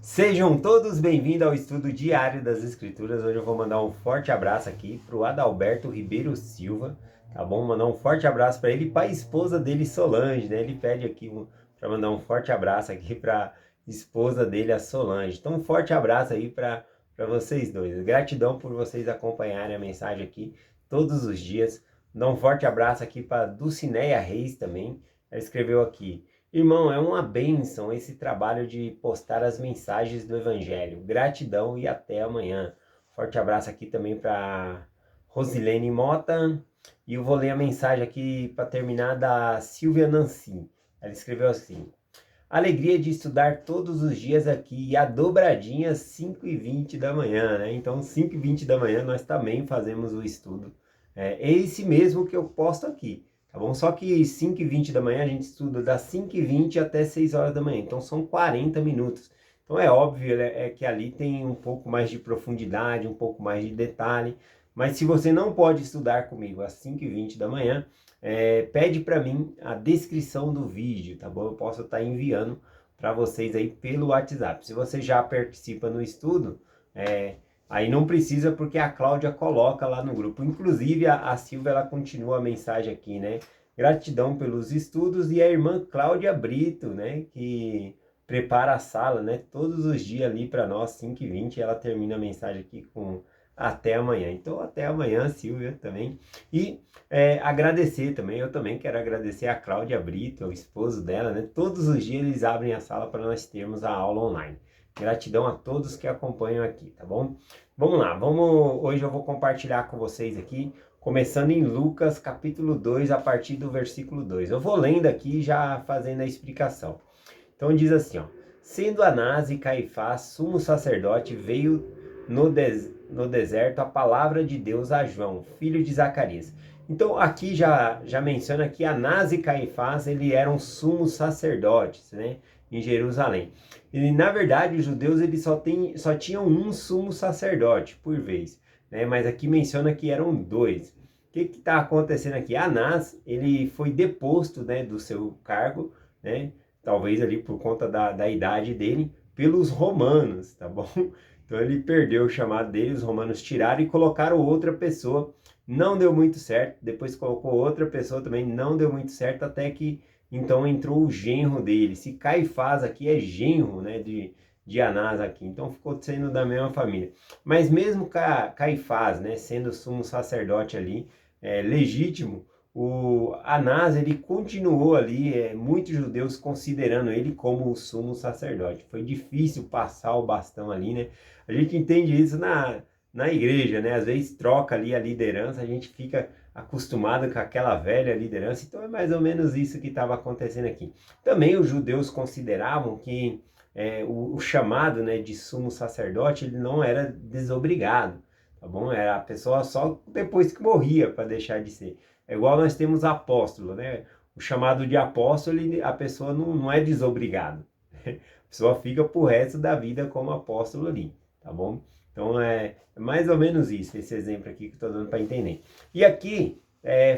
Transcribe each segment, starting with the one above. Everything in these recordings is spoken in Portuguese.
Sejam todos bem-vindos ao estudo diário das Escrituras. Hoje eu vou mandar um forte abraço aqui para o Adalberto Ribeiro Silva, tá bom? Mandar um forte abraço para ele e para a esposa dele, Solange, né? Ele pede aqui para mandar um forte abraço aqui para a esposa dele, a Solange. Então, um forte abraço aí para vocês dois. Gratidão por vocês acompanharem a mensagem aqui todos os dias. Dá um forte abraço aqui para Dulcineia Reis também. Ela escreveu aqui: irmão, é uma bênção esse trabalho de postar as mensagens do Evangelho. Gratidão e até amanhã. Forte abraço aqui também para Rosilene Mota. E eu vou ler a mensagem aqui para terminar da Silvia Nancy. Ela escreveu assim: alegria de estudar todos os dias aqui e a dobradinha 5h20 da manhã, né? Então 5h20 da manhã nós também fazemos o estudo. É esse mesmo que eu posto aqui. Tá bom? Só que 5h20 da manhã a gente estuda das 5h20 até 6 horas da manhã, então são 40 minutos. Então é óbvio que ali tem um pouco mais de profundidade, um pouco mais de detalhe, mas se você não pode estudar comigo às 5h20 da manhã, pede para mim a descrição do vídeo, tá bom? Eu posso estar enviando para vocês aí pelo WhatsApp. Se você já participa no estudo, aí não precisa, porque a Cláudia coloca lá no grupo. Inclusive, a Silvia, ela continua a mensagem aqui, né? Gratidão pelos estudos. E a irmã Cláudia Brito, né? Que prepara a sala, né? Todos os dias ali para nós, 5h20. Ela termina a mensagem aqui com até amanhã. Então, até amanhã, Silvia, também. E agradecer também. Eu também quero agradecer a Cláudia Brito, o esposo dela, né? Todos os dias eles abrem a sala para nós termos a aula online. Gratidão a todos que acompanham aqui, tá bom? Vamos lá, hoje eu vou compartilhar com vocês aqui, começando em Lucas capítulo 2, a partir do versículo 2. Eu vou lendo aqui já fazendo a explicação. Então diz assim, ó: sendo Anás e Caifás sumo sacerdote, veio no deserto a palavra de Deus a João, filho de Zacarias. Então aqui já menciona que Anás e Caifás, eles eram sumos sacerdotes, né, em Jerusalém. E na verdade os judeus eles só tinham um sumo sacerdote por vez, né, mas aqui menciona que eram dois. O que está acontecendo aqui? Anás, ele foi deposto, né, do seu cargo, né, talvez ali por conta da idade dele, pelos romanos, tá bom? Então ele perdeu o chamado dele, os romanos tiraram e colocaram outra pessoa. Não deu muito certo, depois colocou outra pessoa também, não deu muito certo, até que então entrou o genro dele. Se Caifás aqui é genro, né, de Anás aqui, então ficou sendo da mesma família. Mas mesmo Caifás, né, sendo sumo sacerdote ali, legítimo, o Anás, ele continuou ali, muitos judeus considerando ele como o sumo sacerdote. Foi difícil passar o bastão ali, né? A gente entende isso na igreja, né? Às vezes troca ali a liderança, a gente fica acostumado com aquela velha liderança, então é mais ou menos isso que estava acontecendo aqui. Também os judeus consideravam que o chamado, né, de sumo sacerdote, ele não era desobrigado, tá bom? Era a pessoa só depois que morria para deixar de ser. É igual nós temos apóstolo, né? O chamado de apóstolo, a pessoa não é desobrigado. A pessoa fica pro resto da vida como apóstolo ali, tá bom? Então é mais ou menos isso, esse exemplo aqui que eu estou dando para entender. E aqui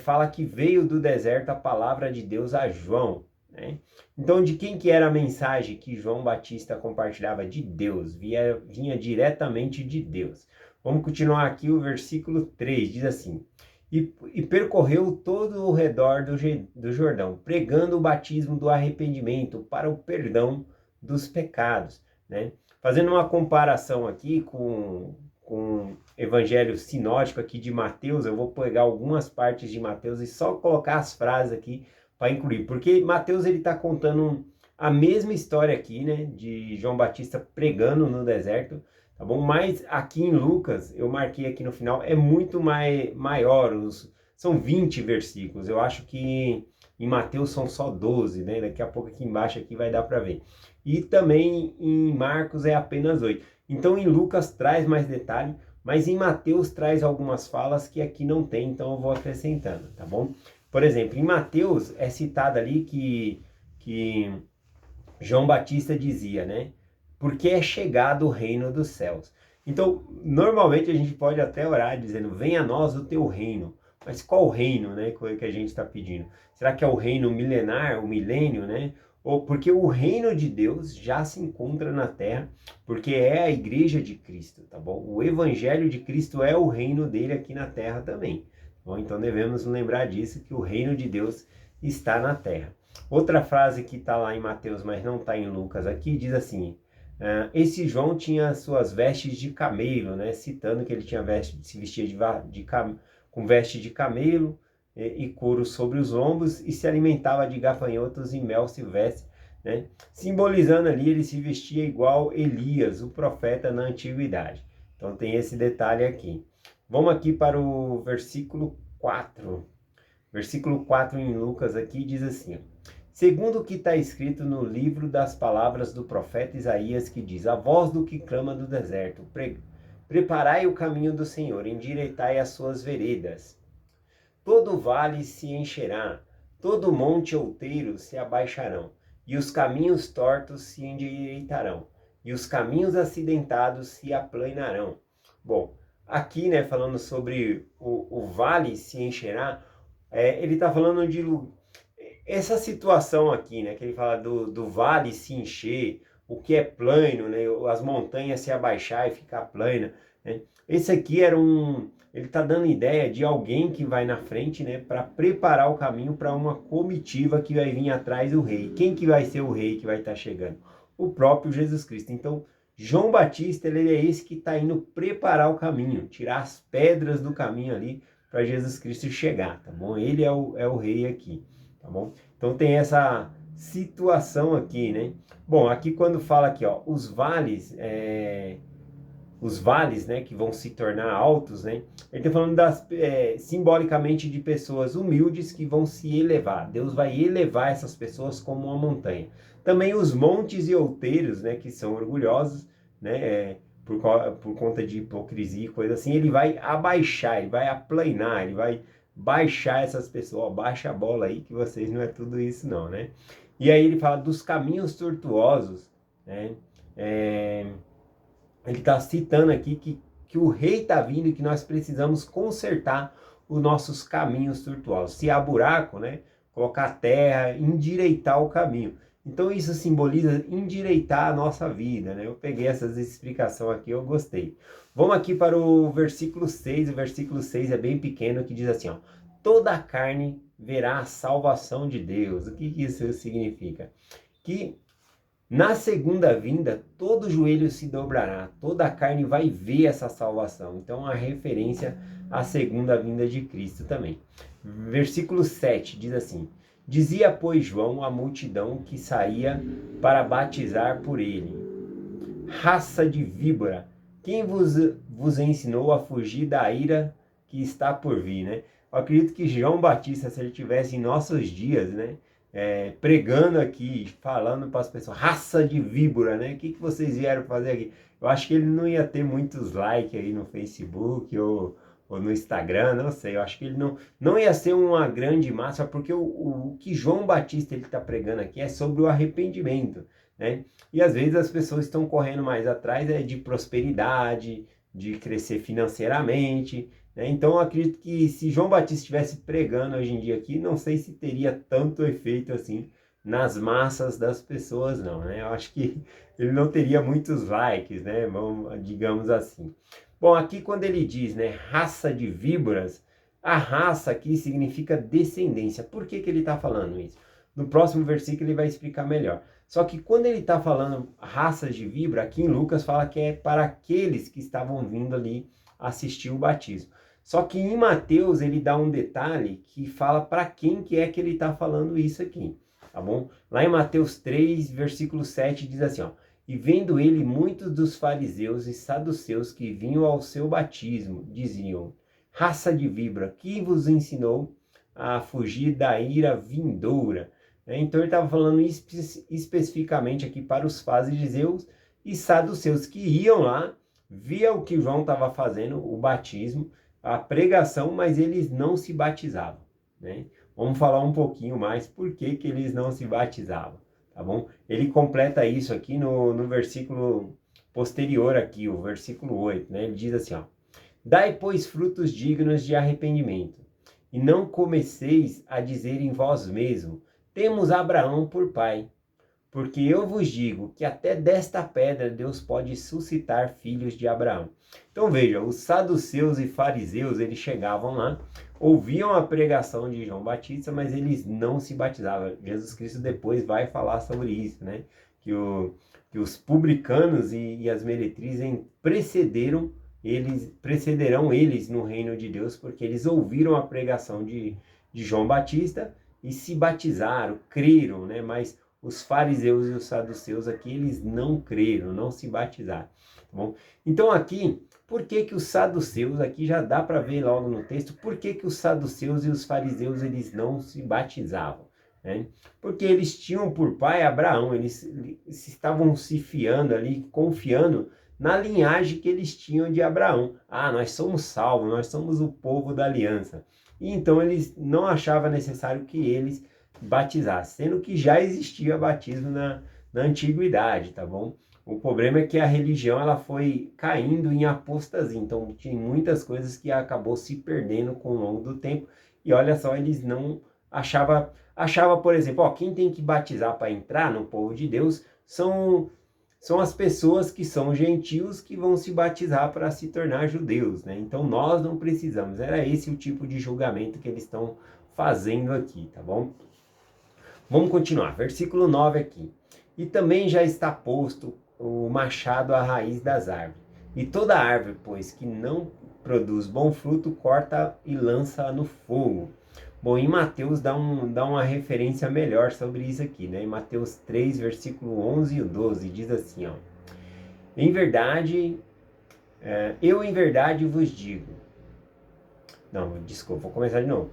fala que veio do deserto a palavra de Deus a João, né? Então de quem que era a mensagem que João Batista compartilhava? De Deus, vinha diretamente de Deus. Vamos continuar aqui o versículo 3, diz assim: e percorreu todo o redor do Jordão, pregando o batismo do arrependimento para o perdão dos pecados, né? Fazendo uma comparação aqui com o evangelho sinótico aqui de Mateus, eu vou pegar algumas partes de Mateus e só colocar as frases aqui para incluir, porque Mateus ele está contando a mesma história aqui, né, de João Batista pregando no deserto, tá bom? Mas aqui em Lucas, eu marquei aqui no final, é muito maior, são 20 versículos, eu acho que em Mateus são só 12, né? Daqui a pouco aqui embaixo aqui vai dar para ver. E também em Marcos é apenas 8. Então em Lucas traz mais detalhe, mas em Mateus traz algumas falas que aqui não tem, então eu vou acrescentando, tá bom? Por exemplo, em Mateus é citado ali que João Batista dizia, né? Porque é chegado o reino dos céus. Então, normalmente a gente pode até orar dizendo: venha a nós o teu reino. Mas qual reino, né, que a gente está pedindo? Será que é o reino milenar, o milênio, né? porque o reino de Deus já se encontra na terra, porque é a igreja de Cristo, tá bom? O evangelho de Cristo é o reino dele aqui na terra também. Bom, então devemos lembrar disso, que o reino de Deus está na terra. Outra frase que está lá em Mateus, mas não está em Lucas aqui, diz assim: esse João tinha suas vestes de camelo, né? Citando que ele tinha se vestia com veste de camelo e couro sobre os lombos e se alimentava de gafanhotos e mel silvestre, né? Simbolizando ali, ele se vestia igual Elias, o profeta na antiguidade. Então tem esse detalhe aqui. Vamos aqui para o versículo 4. Versículo 4 em Lucas aqui diz assim: segundo o que está escrito no livro das palavras do profeta Isaías, que diz: a voz do que clama do deserto, preparai o caminho do Senhor, endireitai as suas veredas. Todo vale se encherá, todo monte outeiro se abaixarão, e os caminhos tortos se endireitarão, e os caminhos acidentados se aplanarão. Bom, aqui, né, falando sobre o vale se encherá, ele está falando de essa situação aqui, né, que ele fala do vale se encher, o que é plano, né, as montanhas se abaixar e ficar plana, né? Esse aqui ele está dando ideia de alguém que vai na frente, né, para preparar o caminho para uma comitiva que vai vir atrás do rei. Quem que vai ser o rei que vai estar chegando? O próprio Jesus Cristo. Então, João Batista, ele é esse que está indo preparar o caminho, tirar as pedras do caminho ali para Jesus Cristo chegar, tá bom? Ele é o rei aqui, tá bom? Então tem essa situação aqui, né? Bom, aqui quando fala aqui, ó, os vales, né, que vão se tornar altos, né? Ele está falando simbolicamente de pessoas humildes que vão se elevar. Deus vai elevar essas pessoas como uma montanha. Também os montes e outeiros, né, que são orgulhosos, né, por conta de hipocrisia e coisa assim, ele vai abaixar, ele vai aplanar, ele vai baixar essas pessoas. Baixa a bola aí que vocês não é tudo isso não, né? E aí ele fala dos caminhos tortuosos, né? Ele está citando aqui que o rei está vindo e que nós precisamos consertar os nossos caminhos tortuosos. Se há buraco, né, colocar terra, endireitar o caminho. Então isso simboliza endireitar a nossa vida, né? Eu peguei essas explicações aqui, eu gostei. Vamos aqui para o versículo 6. O versículo 6 é bem pequeno, que diz assim, ó: toda a carne verá a salvação de Deus. O que isso significa? Que na segunda vinda, todo joelho se dobrará, toda a carne vai ver essa salvação. Então, a referência à segunda vinda de Cristo também. Versículo 7 diz assim: dizia, pois, João à multidão que saía para batizar por ele: raça de víbora, quem vos ensinou a fugir da ira que está por vir, né? Eu acredito que João Batista, se ele tivesse em nossos dias, né, pregando aqui, falando para as pessoas, raça de víbora, né? O que vocês vieram fazer aqui? Eu acho que ele não ia ter muitos likes aí no Facebook ou no Instagram, não sei. Eu acho que ele não ia ser uma grande massa, porque o que João Batista ele está pregando aqui é sobre o arrependimento, né? E às vezes as pessoas estão correndo mais atrás de prosperidade, de crescer financeiramente, né? Então eu acredito que se João Batista estivesse pregando hoje em dia aqui, não sei se teria tanto efeito assim nas massas das pessoas não, né? Eu acho que ele não teria muitos likes, né? Digamos assim. Bom, aqui quando ele diz, né, raça de víboras, a raça aqui significa descendência. Por que ele está falando isso? No próximo versículo ele vai explicar melhor. Só que quando ele está falando raças de víbora, aqui em Lucas fala que é para aqueles que estavam vindo ali assistir o batismo. Só que em Mateus ele dá um detalhe que fala para quem que é que ele está falando isso aqui, tá bom? Lá em Mateus 3, versículo 7 diz assim, ó: e vendo ele muitos dos fariseus e saduceus que vinham ao seu batismo, diziam: raça de víbora, que vos ensinou a fugir da ira vindoura? Então ele estava falando especificamente aqui para os fariseus e saduceus que iam lá, via o que João estava fazendo, o batismo, a pregação, mas eles não se batizavam, né? Vamos falar um pouquinho mais por que eles não se batizavam, tá bom? Ele completa isso aqui no versículo posterior aqui, o versículo 8, né? Ele diz assim, ó: dai, pois, frutos dignos de arrependimento, e não comeceis a dizer em vós mesmo: temos Abraão por pai, porque eu vos digo que até desta pedra Deus pode suscitar filhos de Abraão. Então veja, os saduceus e fariseus, eles chegavam lá, ouviam a pregação de João Batista, mas eles não se batizavam. Jesus Cristo depois vai falar sobre isso, né? Que os publicanos e as meretrizes precederão eles no reino de Deus, porque eles ouviram a pregação de João Batista e se batizaram, creram, né? Mas os fariseus e os saduceus aqui, eles não creram, não se batizaram, tá bom? Então aqui, por que que os saduceus, aqui já dá para ver logo no texto, por que que os saduceus e os fariseus, eles não se batizavam, né? Porque eles tinham por pai Abraão, eles estavam se fiando ali, confiando na linhagem que eles tinham de Abraão. Ah, nós somos salvos, nós somos o povo da aliança. E então eles não achavam necessário que eles batizassem, sendo que já existia batismo na antiguidade, tá bom? O problema é que a religião ela foi caindo em apostasia, então tinha muitas coisas que acabou se perdendo com o longo do tempo. E olha só, eles não achava, por exemplo, ó, quem tem que batizar para entrar no povo de Deus são as pessoas que são gentios que vão se batizar para se tornar judeus, né? Então nós não precisamos. Era esse o tipo de julgamento que eles estão fazendo aqui, tá bom? Vamos continuar. Versículo 9 aqui. E também já está posto o machado à raiz das árvores. E toda árvore, pois, que não produz bom fruto, corta e lança no fogo. Bom, em Mateus dá uma referência melhor sobre isso aqui, né? Em Mateus 3, versículo 11 e 12, diz assim, ó. Em verdade, eu em verdade vos digo. Não, desculpa, vou começar de novo.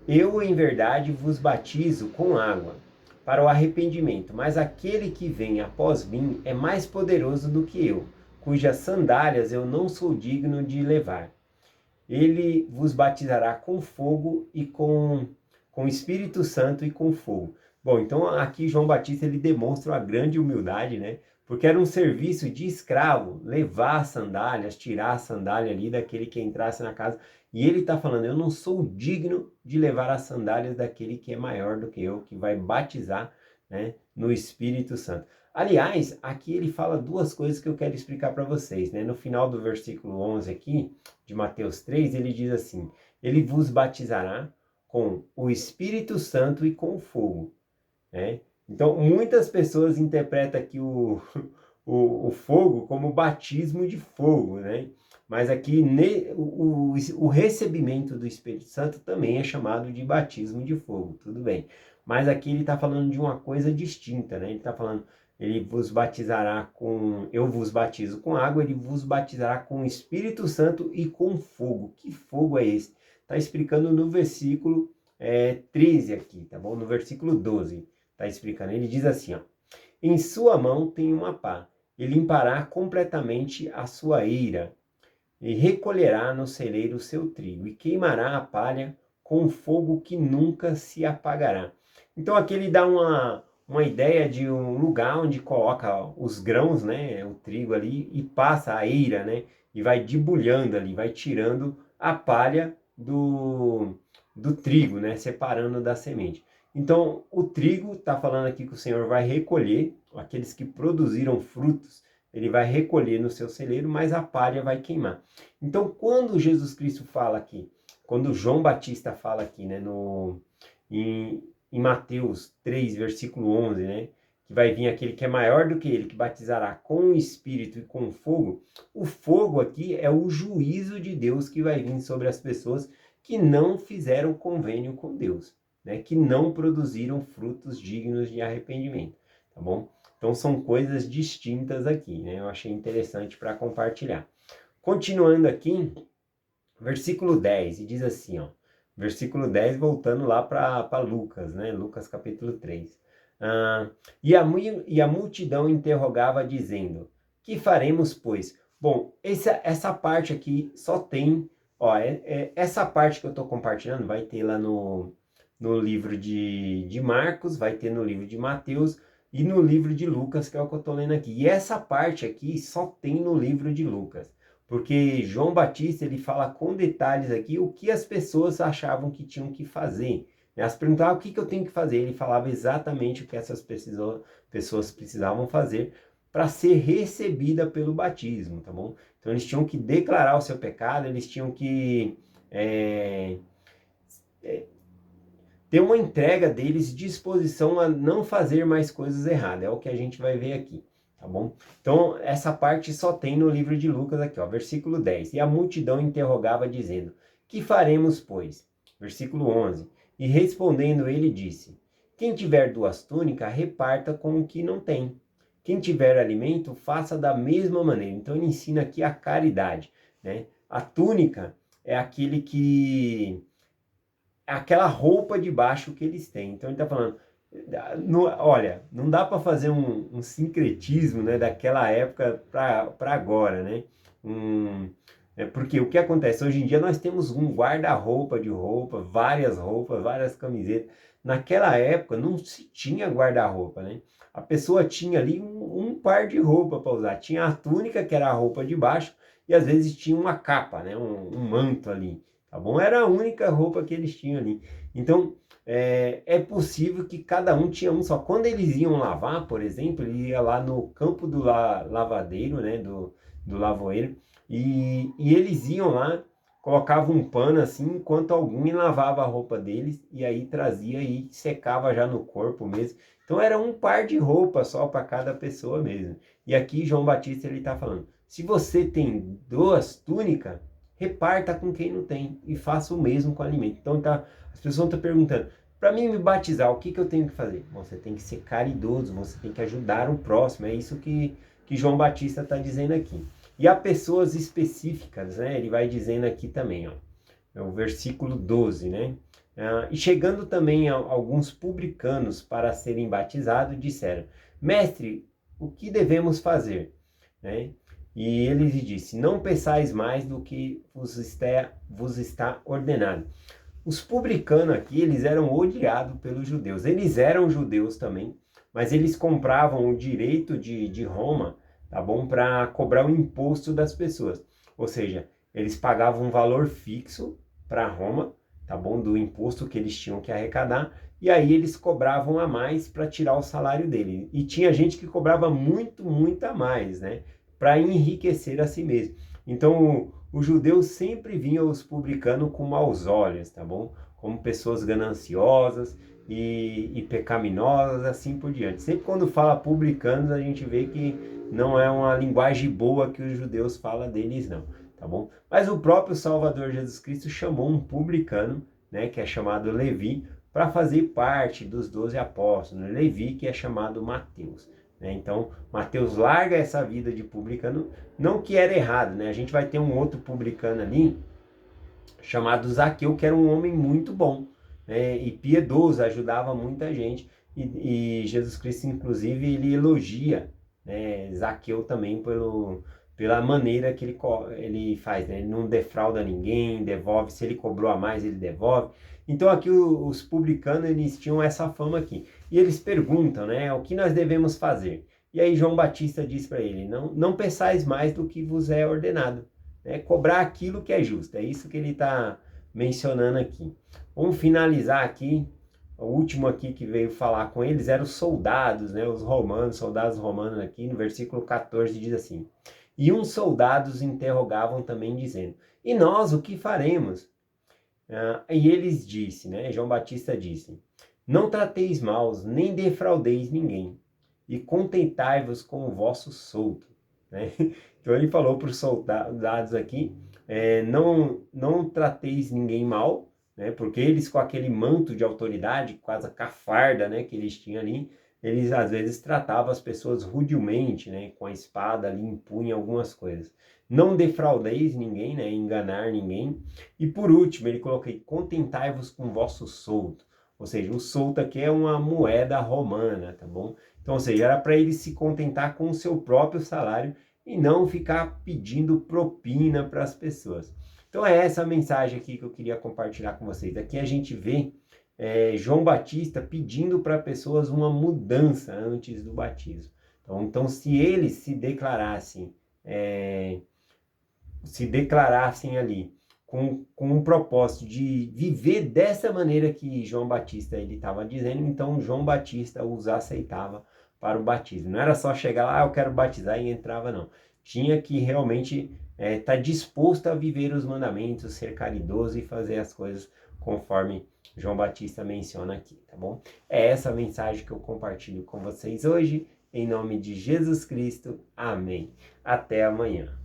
Eu em verdade vos batizo com água para o arrependimento, mas aquele que vem após mim é mais poderoso do que eu, cujas sandálias eu não sou digno de levar. Ele vos batizará com fogo e com Espírito Santo e com fogo. Bom, então aqui João Batista ele demonstra uma grande humildade, né? Porque era um serviço de escravo levar as sandálias, tirar a sandália ali daquele que entrasse na casa. E ele está falando, eu não sou digno de levar as sandálias daquele que é maior do que eu, que vai batizar, né, no Espírito Santo. Aliás, aqui ele fala duas coisas que eu quero explicar para vocês, né? No final do versículo 11 aqui, de Mateus 3, ele diz assim, ele vos batizará com o Espírito Santo e com fogo, né? Então, muitas pessoas interpretam aqui o fogo como batismo de fogo, né? Mas aqui o recebimento do Espírito Santo também é chamado de batismo de fogo, tudo bem. Mas aqui ele está falando de uma coisa distinta, né? Ele está falando, ele vos batizará eu vos batizo com água, ele vos batizará com o Espírito Santo e com fogo. Que fogo é esse? Está explicando no versículo 13 aqui, tá bom? No versículo 12, está explicando. Ele diz assim, ó. Em sua mão tem uma pá, e limpará completamente a sua eira, e recolherá no celeiro o seu trigo, e queimará a palha com fogo que nunca se apagará. Então aqui ele dá uma ideia de um lugar onde coloca os grãos, né, o trigo ali, e passa a eira, né, e vai debulhando ali, vai tirando a palha do trigo, né, separando da semente. Então o trigo, está falando aqui que o Senhor vai recolher, aqueles que produziram frutos, ele vai recolher no seu celeiro, mas a palha vai queimar. Então quando Jesus Cristo fala aqui, quando João Batista fala aqui, né, em Mateus 3, versículo 11, né? Que vai vir aquele que é maior do que ele, que batizará com o Espírito e com fogo. O fogo aqui é o juízo de Deus que vai vir sobre as pessoas que não fizeram convênio com Deus, né? Que não produziram frutos dignos de arrependimento, tá bom? Então são coisas distintas aqui, né? Eu achei interessante para compartilhar. Continuando aqui, versículo 10, e diz assim, ó. Versículo 10, voltando lá para Lucas, né? Lucas capítulo 3. E a multidão interrogava, dizendo, que faremos, pois? Bom, essa parte aqui só tem, ó, essa parte que eu estou compartilhando vai ter lá no livro de Marcos, vai ter no livro de Mateus e no livro de Lucas, que é o que eu estou lendo aqui. E essa parte aqui só tem no livro de Lucas. Porque João Batista ele fala com detalhes aqui o que as pessoas achavam que tinham que fazer, Elas perguntavam o que eu tenho que fazer. Ele falava exatamente o que essas pessoas precisavam fazer para ser recebida pelo batismo, tá bom? Então eles tinham que declarar o seu pecado, eles tinham que ter uma entrega deles, disposição a não fazer mais coisas erradas. É o que a gente vai ver aqui, tá bom? Então, essa parte só tem no livro de Lucas aqui, ó, versículo 10. E a multidão interrogava, dizendo: que faremos, pois? Versículo 11. E respondendo ele disse: quem tiver 2 túnicas, reparta com o que não tem. Quem tiver alimento, faça da mesma maneira. Então, ele ensina aqui a caridade, né? A túnica é aquele que aquela roupa de baixo que eles têm. Então ele está falando, olha, não dá para fazer um sincretismo, né, daquela época para agora, né? Porque o que acontece? Hoje em dia nós temos um guarda-roupa de roupa, roupas, várias camisetas. Naquela época não se tinha guarda-roupa, né? A pessoa tinha ali um par de roupa para usar. Tinha a túnica, que era a roupa de baixo, e às vezes tinha uma capa, né? Um manto ali, tá bom? Era a única roupa que eles tinham ali. Então, é possível que cada um tinha um só. Quando eles iam lavar, por exemplo, ele ia lá no campo do lavadeiro, né? Do lavoeiro, e eles iam lá, colocavam um pano assim, enquanto alguém lavava a roupa deles, e aí trazia e secava já no corpo mesmo. Então era um par de roupa só para cada pessoa mesmo. E aqui João Batista ele está falando, se você tem 2 túnicas, reparta com quem não tem e faça o mesmo com o alimento. Então as pessoas estão perguntando, para mim me batizar, o que eu tenho que fazer? Você tem que ser caridoso, você tem que ajudar o próximo, é isso que João Batista está dizendo aqui. E há pessoas específicas, né? Ele vai dizendo aqui também, ó, é o versículo 12, né? E chegando também alguns publicanos para serem batizados, disseram, mestre, o que devemos fazer? Né? E ele lhe disse, não peçais mais do que vos está ordenado. Os publicanos aqui, eles eram odiados pelos judeus. Eles eram judeus também, mas eles compravam o direito de Roma, tá bom? Para cobrar o imposto das pessoas. Ou seja, eles pagavam um valor fixo para Roma, tá bom? Do imposto que eles tinham que arrecadar. E aí eles cobravam a mais para tirar o salário dele. E tinha gente que cobrava muito a mais, né? Para enriquecer a si mesmo. Então, os judeus sempre viam os publicanos com maus olhos, tá bom? Como pessoas gananciosas e pecaminosas, assim por diante. Sempre quando fala publicanos, a gente vê que não é uma linguagem boa que os judeus falam deles, não, tá bom? Mas o próprio Salvador Jesus Cristo chamou um publicano, né, que é chamado Levi, para fazer parte dos 12 apóstolos. Levi, que é chamado Mateus. Né? Então, Mateus larga essa vida de publicano, não que era errado, né? A gente vai ter um outro publicano ali, chamado Zaqueu, que era um homem muito bom, né? E piedoso, ajudava muita gente. E Jesus Cristo, inclusive, ele elogia, né, Zaqueu também pela maneira que ele faz, né? Ele não defrauda ninguém, devolve, se ele cobrou a mais, ele devolve. Então aqui os publicanos, eles tinham essa fama aqui. E eles perguntam, né, o que nós devemos fazer? E aí João Batista diz para ele, não pensais mais do que vos é ordenado, né? Cobrar aquilo que é justo. É isso que ele está mencionando aqui. Vamos finalizar aqui. O último aqui que veio falar com eles eram os soldados, né? Os romanos, soldados romanos aqui, no versículo 14 diz assim, e uns soldados interrogavam também dizendo, e nós o que faremos? E eles disse, né? João Batista disse, não trateis maus, nem defraudeis ninguém, e contentai-vos com o vosso soldo. Né? Então ele falou para os soldados aqui, não trateis ninguém mal, né? Porque eles com aquele manto de autoridade, quase a cafarda, né, que eles tinham ali, eles às vezes tratavam as pessoas rudemente, né, com a espada ali, impunham algumas coisas. Não defraudeis ninguém, né, enganar ninguém. E por último, ele colocou, contentai-vos com o vosso soldo. Ou seja, o soldo aqui é uma moeda romana, tá bom? Então, ou seja, era para ele se contentar com o seu próprio salário e não ficar pedindo propina para as pessoas. Então é essa a mensagem aqui que eu queria compartilhar com vocês. Aqui a gente vê João Batista pedindo para pessoas uma mudança antes do batismo. Então se eles se declarassem ali com um propósito de viver dessa maneira que João Batista ele estava dizendo, então João Batista os aceitava para o batismo. Não era só chegar lá, eu quero batizar e entrava, não. Tinha que realmente estar disposto a viver os mandamentos, ser caridoso e fazer as coisas conforme João Batista menciona aqui, tá bom? É essa a mensagem que eu compartilho com vocês hoje, em nome de Jesus Cristo. Amém. Até amanhã.